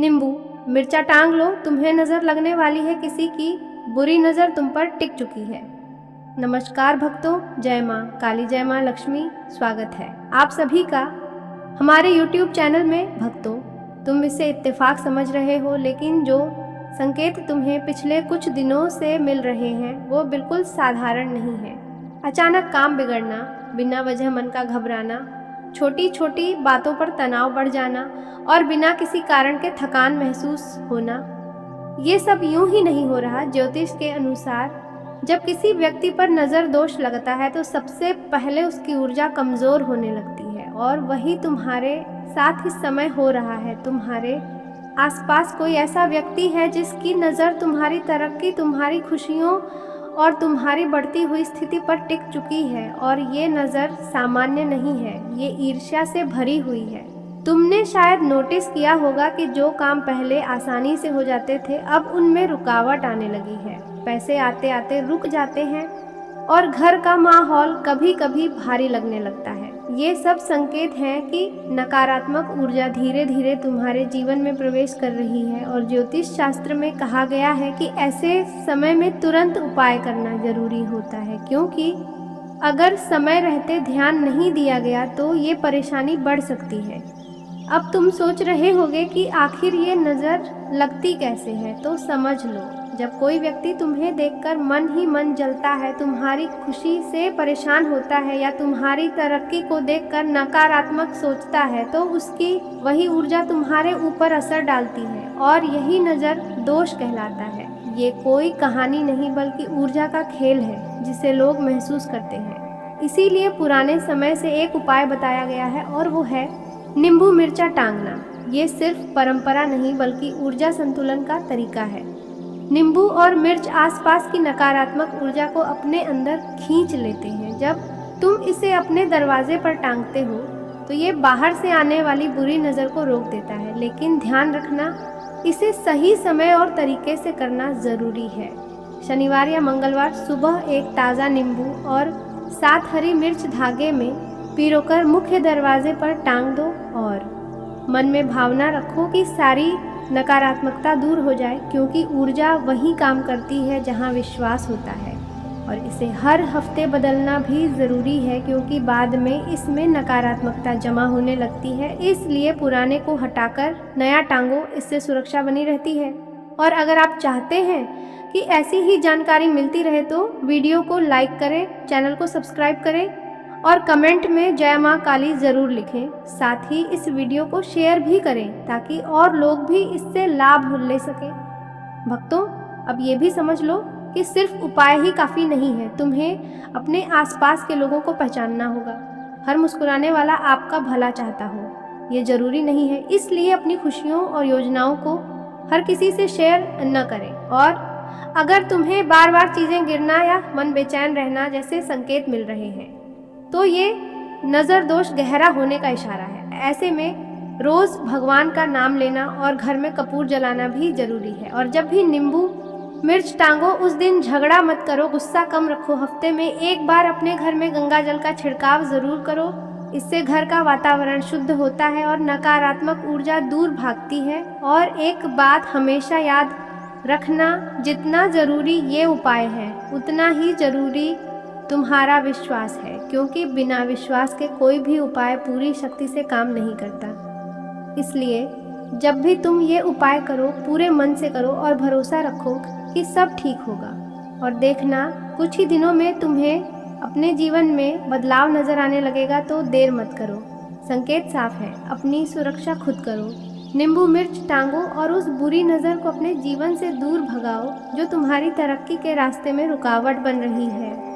नींबू, मिर्चा टांग लो, तुम्हें नज़र लगने वाली है, किसी की बुरी नज़र तुम पर टिक चुकी है। नमस्कार भक्तों, जय माँ काली, जय माँ लक्ष्मी। स्वागत है आप सभी का हमारे YouTube चैनल में। भक्तों, तुम इसे इत्तेफाक समझ रहे हो, लेकिन जो संकेत तुम्हें पिछले कुछ दिनों से मिल रहे हैं वो बिल्कुल साधारण नहीं है। अचानक काम बिगड़ना, बिना वजह मन का घबराना, छोटी छोटी बातों पर तनाव बढ़ जाना और बिना किसी कारण के थकान महसूस होना, ये सब यूं ही नहीं हो रहा। ज्योतिष के अनुसार जब किसी व्यक्ति पर नज़र दोष लगता है तो सबसे पहले उसकी ऊर्जा कमज़ोर होने लगती है, और वही तुम्हारे साथ इस समय हो रहा है। तुम्हारे आसपास कोई ऐसा व्यक्ति है जिसकी नज़र तुम्हारी तरक्की, तुम्हारी खुशियों और तुम्हारी बढ़ती हुई स्थिति पर टिक चुकी है, और ये नज़र सामान्य नहीं है, ये ईर्ष्या से भरी हुई है। तुमने शायद नोटिस किया होगा कि जो काम पहले आसानी से हो जाते थे अब उनमें रुकावट आने लगी है। पैसे आते आते रुक जाते हैं और घर का माहौल कभी कभी भारी लगने लगता है। ये सब संकेत हैं कि नकारात्मक ऊर्जा धीरे धीरे तुम्हारे जीवन में प्रवेश कर रही है, और ज्योतिष शास्त्र में कहा गया है कि ऐसे समय में तुरंत उपाय करना जरूरी होता है, क्योंकि अगर समय रहते ध्यान नहीं दिया गया तो ये परेशानी बढ़ सकती है। अब तुम सोच रहे होगे कि आखिर ये नज़र लगती कैसे है, तो समझ लो। जब कोई व्यक्ति तुम्हें देखकर मन ही मन जलता है, तुम्हारी खुशी से परेशान होता है या तुम्हारी तरक्की को देखकर नकारात्मक सोचता है, तो उसकी वही ऊर्जा तुम्हारे ऊपर असर डालती है, और यही नज़र दोष कहलाता है। ये कोई कहानी नहीं बल्कि ऊर्जा का खेल है जिसे लोग महसूस करते हैं। इसीलिए पुराने समय से एक उपाय बताया गया है, और वो है नींबू मिर्चा टांगना। ये सिर्फ परंपरा नहीं बल्कि ऊर्जा संतुलन का तरीका है। नींबू और मिर्च आसपास की नकारात्मक ऊर्जा को अपने अंदर खींच लेते हैं। जब तुम इसे अपने दरवाजे पर टांगते हो तो ये बाहर से आने वाली बुरी नज़र को रोक देता है, लेकिन ध्यान रखना, इसे सही समय और तरीके से करना ज़रूरी है। शनिवार या मंगलवार सुबह एक ताज़ा नींबू और 7 हरी मिर्च धागे में पिरोकर मुख्य दरवाजे पर टांग दो, और मन में भावना रखो कि सारी नकारात्मकता दूर हो जाए, क्योंकि ऊर्जा वहीं काम करती है जहां विश्वास होता है। और इसे हर हफ्ते बदलना भी ज़रूरी है, क्योंकि बाद में इसमें नकारात्मकता जमा होने लगती है। इसलिए पुराने को हटाकर नया टांगो, इससे सुरक्षा बनी रहती है। और अगर आप चाहते हैं कि ऐसी ही जानकारी मिलती रहे तो वीडियो को लाइक करें, चैनल को सब्सक्राइब करें और कमेंट में जय माँ काली ज़रूर लिखें। साथ ही इस वीडियो को शेयर भी करें ताकि और लोग भी इससे लाभ ले सकें। भक्तों, अब ये भी समझ लो कि सिर्फ उपाय ही काफ़ी नहीं है, तुम्हें अपने आसपास के लोगों को पहचानना होगा। हर मुस्कुराने वाला आपका भला चाहता हो ये ज़रूरी नहीं है, इसलिए अपनी खुशियों और योजनाओं को हर किसी से शेयर न करें। और अगर तुम्हें बार बार चीज़ें गिरना या मन बेचैन रहना जैसे संकेत मिल रहे हैं तो ये नज़र दोष गहरा होने का इशारा है। ऐसे में रोज़ भगवान का नाम लेना और घर में कपूर जलाना भी ज़रूरी है। और जब भी नींबू मिर्च टांगो उस दिन झगड़ा मत करो, गुस्सा कम रखो। हफ्ते में एक बार अपने घर में गंगा जल का छिड़काव ज़रूर करो, इससे घर का वातावरण शुद्ध होता है और नकारात्मक ऊर्जा दूर भागती है। और एक बात हमेशा याद रखना, जितना ज़रूरी ये उपाय है उतना ही ज़रूरी तुम्हारा विश्वास है, क्योंकि बिना विश्वास के कोई भी उपाय पूरी शक्ति से काम नहीं करता। इसलिए जब भी तुम ये उपाय करो पूरे मन से करो और भरोसा रखो कि सब ठीक होगा। और देखना, कुछ ही दिनों में तुम्हें अपने जीवन में बदलाव नज़र आने लगेगा। तो देर मत करो, संकेत साफ है, अपनी सुरक्षा खुद करो। नींबू मिर्च टांगो और उस बुरी नज़र को अपने जीवन से दूर भगाओ जो तुम्हारी तरक्की के रास्ते में रुकावट बन रही है।